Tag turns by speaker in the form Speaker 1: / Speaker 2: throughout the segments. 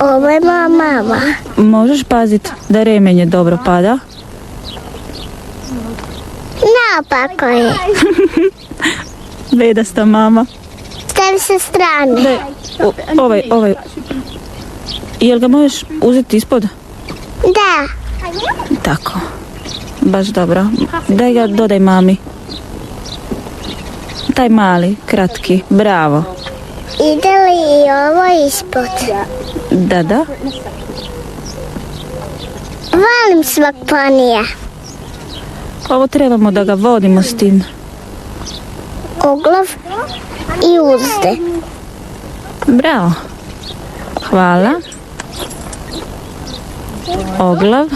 Speaker 1: Ovo je moja mama.
Speaker 2: Možeš paziti da remenje dobro pada?
Speaker 1: Naopako je.
Speaker 2: Bedasta mama.
Speaker 1: Stavi sa strane.
Speaker 2: Daj, ovaj. Jel ga možeš uzeti ispod?
Speaker 1: Da.
Speaker 2: Tako. Baš dobro. Daj ga, dodaj mami. Taj mali, kratki. Bravo.
Speaker 1: Ide li i ovo ispod?
Speaker 2: Da.
Speaker 1: Volim svog ponija.
Speaker 2: Ovo trebamo da ga vodimo s tim.
Speaker 1: Oglav i uzde.
Speaker 2: Bravo. Hvala. Oglav.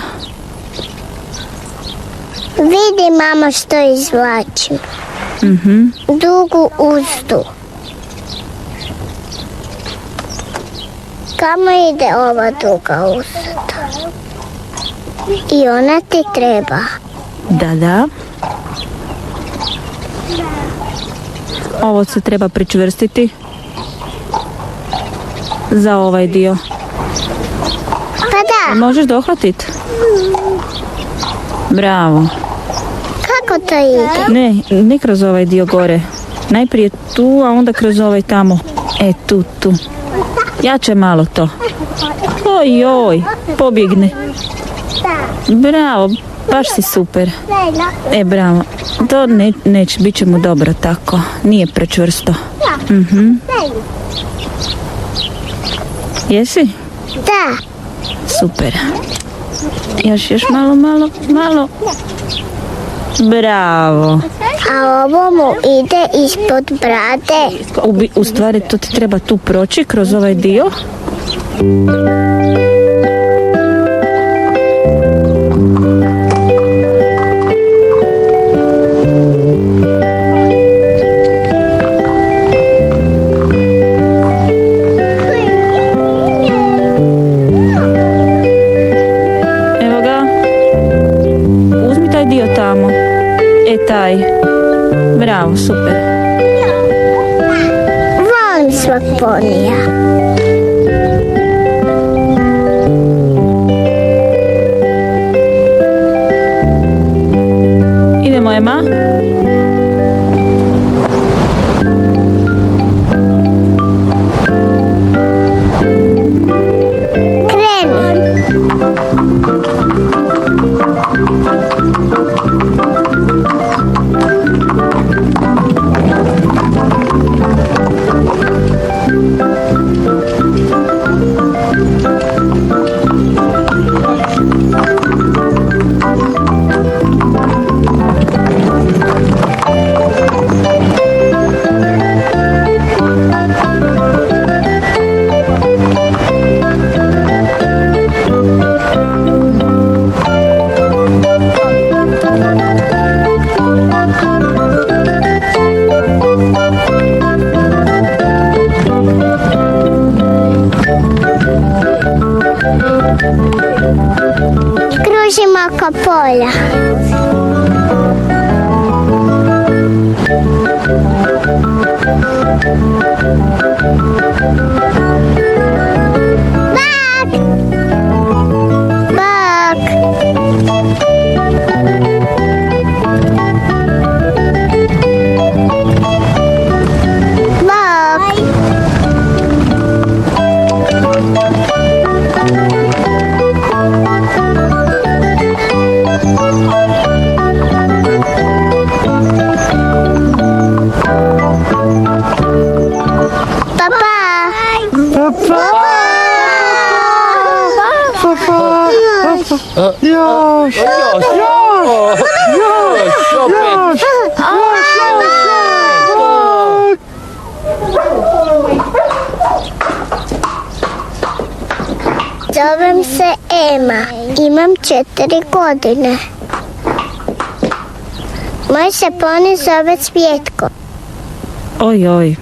Speaker 1: Vidi mama što izvlačim. Dugu uzdu. Kamo ide ova duga uzda? I ona ti treba.
Speaker 2: Da. Ovo se treba pričvrstiti za ovaj dio.
Speaker 1: Pa da,
Speaker 2: Možeš dohvatiti? Bravo.
Speaker 1: kako to ide?
Speaker 2: Ne kroz ovaj dio gore. Najprije tu, a onda kroz ovaj tamo. Tu. Jače malo to. Oj, pobjegne. Bravo, baš si super. Bravo. To neće, bit će mu dobro tako. Nije prečvrsto. Jesi?
Speaker 1: Da,
Speaker 2: Super. Još malo. Bravo.
Speaker 1: a ovo mu ide ispod brade.
Speaker 2: U stvari to ti treba tu proći kroz ovaj dio. Evo ga. Uzmi taj dio tamo. Taj. Bravo, super.
Speaker 1: Volim svog ponija.
Speaker 2: Idemo, Ema.
Speaker 1: Kreni. Kružimo oko polja. Bak! Zovem se Ema. Imam 4 godine. Moj se poni zove Cvjetko.
Speaker 2: Oj,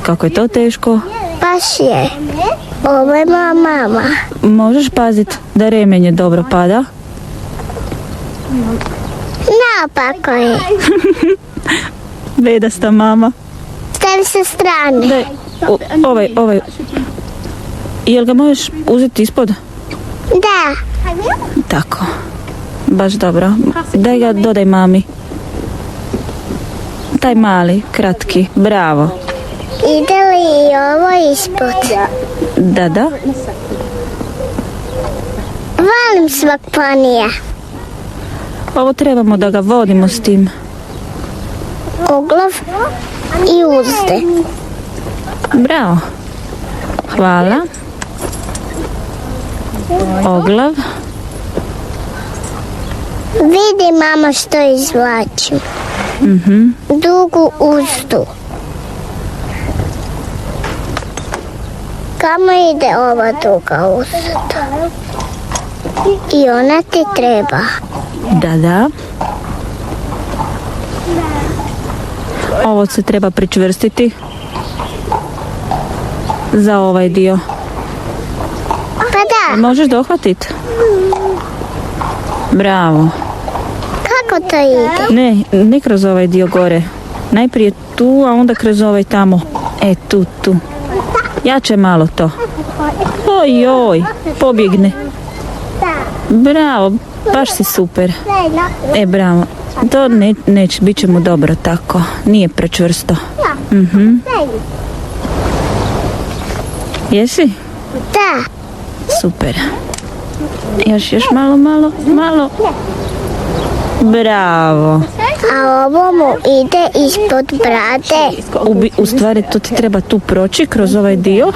Speaker 2: kako je to teško.
Speaker 1: Baš je. Ovo je moja mama.
Speaker 2: Možeš paziti da remenje dobro pada?
Speaker 1: Naopako je.
Speaker 2: Bedasta mama.
Speaker 1: Stavi sa strane.
Speaker 2: Daj, ovaj. Jel ga možeš uzeti ispod?
Speaker 1: Da.
Speaker 2: Tako. Baš dobro. Daj ga, dodaj mami. Taj mali, kratki. Bravo.
Speaker 1: Ide li i ovo ispod?
Speaker 2: Da.
Speaker 1: Volim svog ponija.
Speaker 2: Ovo trebamo da ga vodimo s tim.
Speaker 1: Oglav i uzde.
Speaker 2: Bravo. Hvala. Oglav.
Speaker 1: Vidi, mama, što izvlačim. Dugu uzdu. Kamo ide ova duga uzda? I ona ti treba.
Speaker 2: Da. Ovo se treba pričvrstiti za ovaj dio.
Speaker 1: Pa da,
Speaker 2: Možeš dohvatiti? Bravo.
Speaker 1: kako to ide?
Speaker 2: Ne kroz ovaj dio gore. Najprije tu, a onda kroz ovaj tamo. Tu. Jače malo to. Oj, pobjegne. Bravo, baš si super. Bravo. To neće, bit će mu dobro tako. Nije prečvrsto. Jesi?
Speaker 1: Da.
Speaker 2: Super. Još malo. Bravo.
Speaker 1: A ovo mu ide ispod brade.
Speaker 2: U stvari to ti treba tu proći kroz ovaj dio.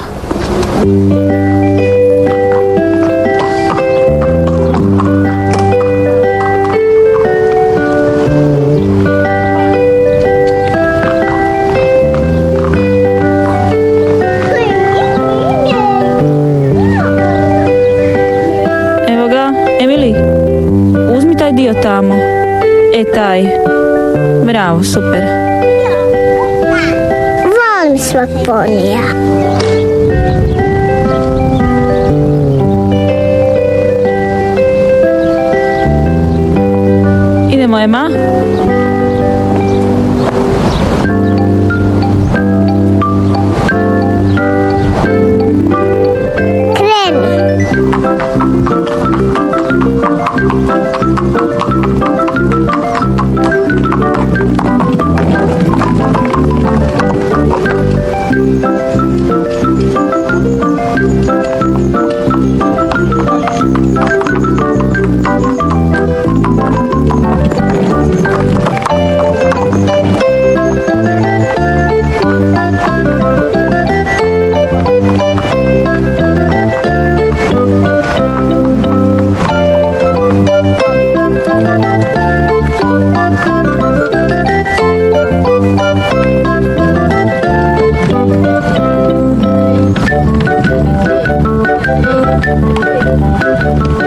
Speaker 2: Evo ga, Emily, uzmi taj dio tamo. Taj. Bravo, super.
Speaker 1: Volim svog ponija.
Speaker 2: Idemo, Ema.
Speaker 1: Kreni.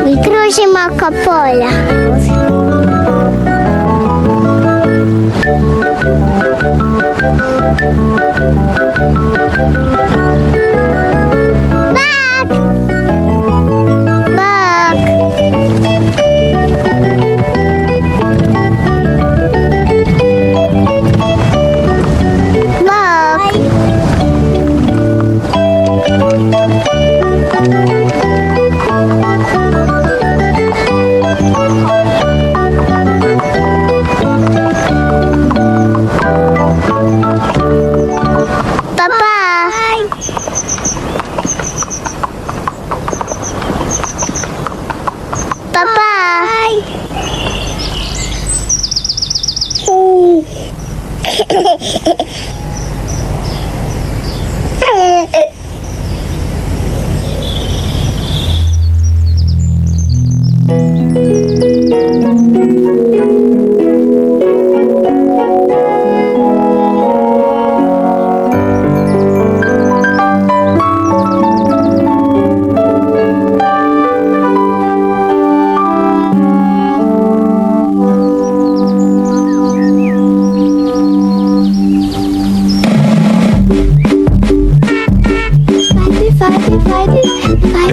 Speaker 1: Mi kružimo oko polja.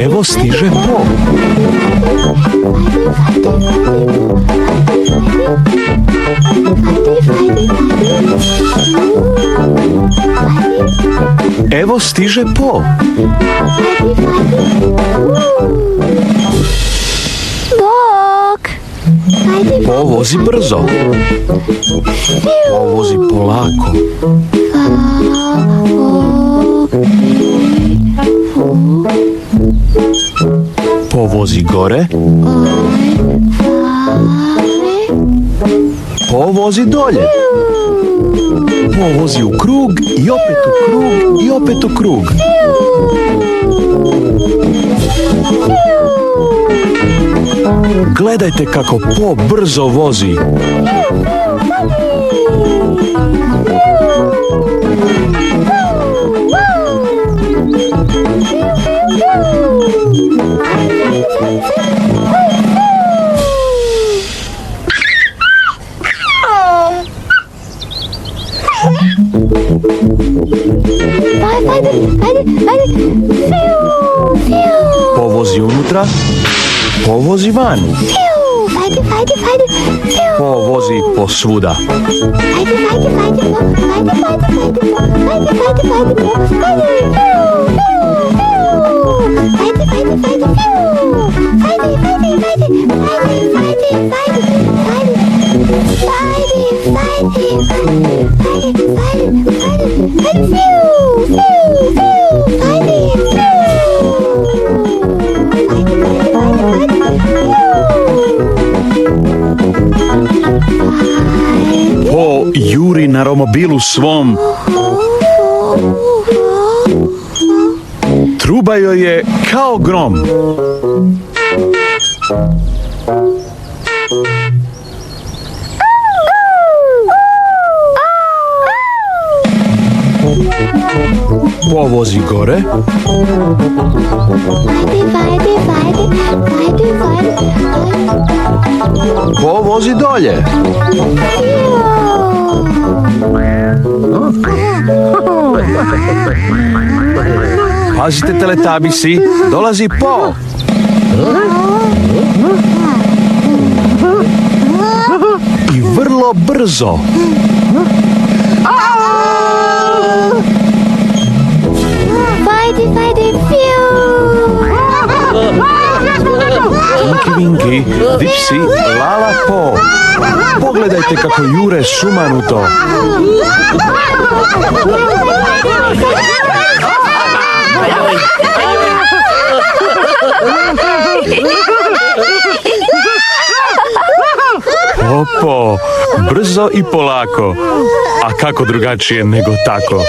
Speaker 3: Evo stiže Po.
Speaker 4: Evo stiže Po.
Speaker 1: Bok.
Speaker 4: Po vozi brzo. Po vozi polako. Po vozi gore. Po vozi dolje. Po vozi u krug i opet u krug i opet u krug. Gledajte kako Po brzo vozi. Po vozi unutra. Po vozi van. Po vozi posvuda. Po juri na romobilu svom. Truba joj je kao grom. Po vozi gore. Po vozi dolje. Pazite, Teletubbiesi, dolazi Po. I vrlo brzo. Tinky Winky, Dipsy, Lala, Po. Pogledajte kako jure sumanuto. Po, brzo i polako. A kako drugačije nego tako?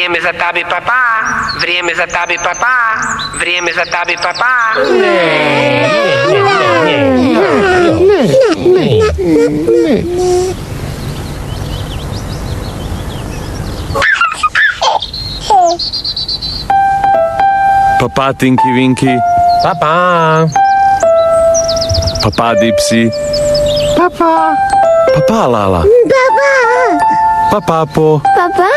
Speaker 5: Vrijeme za tabi papa, vrijeme za tabi papa, vrijeme za tabi papa.
Speaker 3: Papa Tinky Winky.
Speaker 6: Papa.
Speaker 3: Papa Dipsy.
Speaker 6: Papa.
Speaker 3: Papa Lala. Papa Po.
Speaker 1: Papa.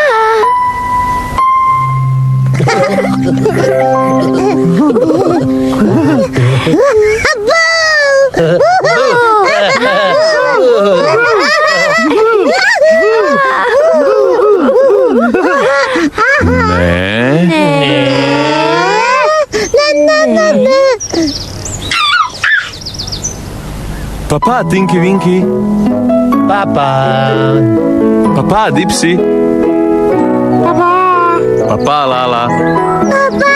Speaker 3: Papa Tinky Winky.
Speaker 6: Papa.
Speaker 3: Papa Dipsy.
Speaker 6: Papa.
Speaker 3: Papa Lala.
Speaker 1: Papa.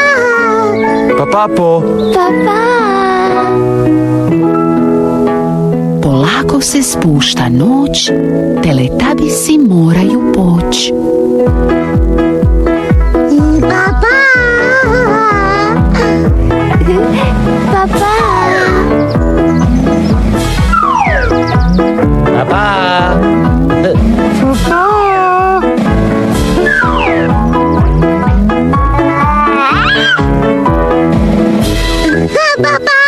Speaker 3: Papa Po.
Speaker 1: Papa.
Speaker 7: Polako se spušta noć, Teletubbiesi moraju poći.
Speaker 1: Papa. Papa.
Speaker 6: Papa.
Speaker 1: Papa.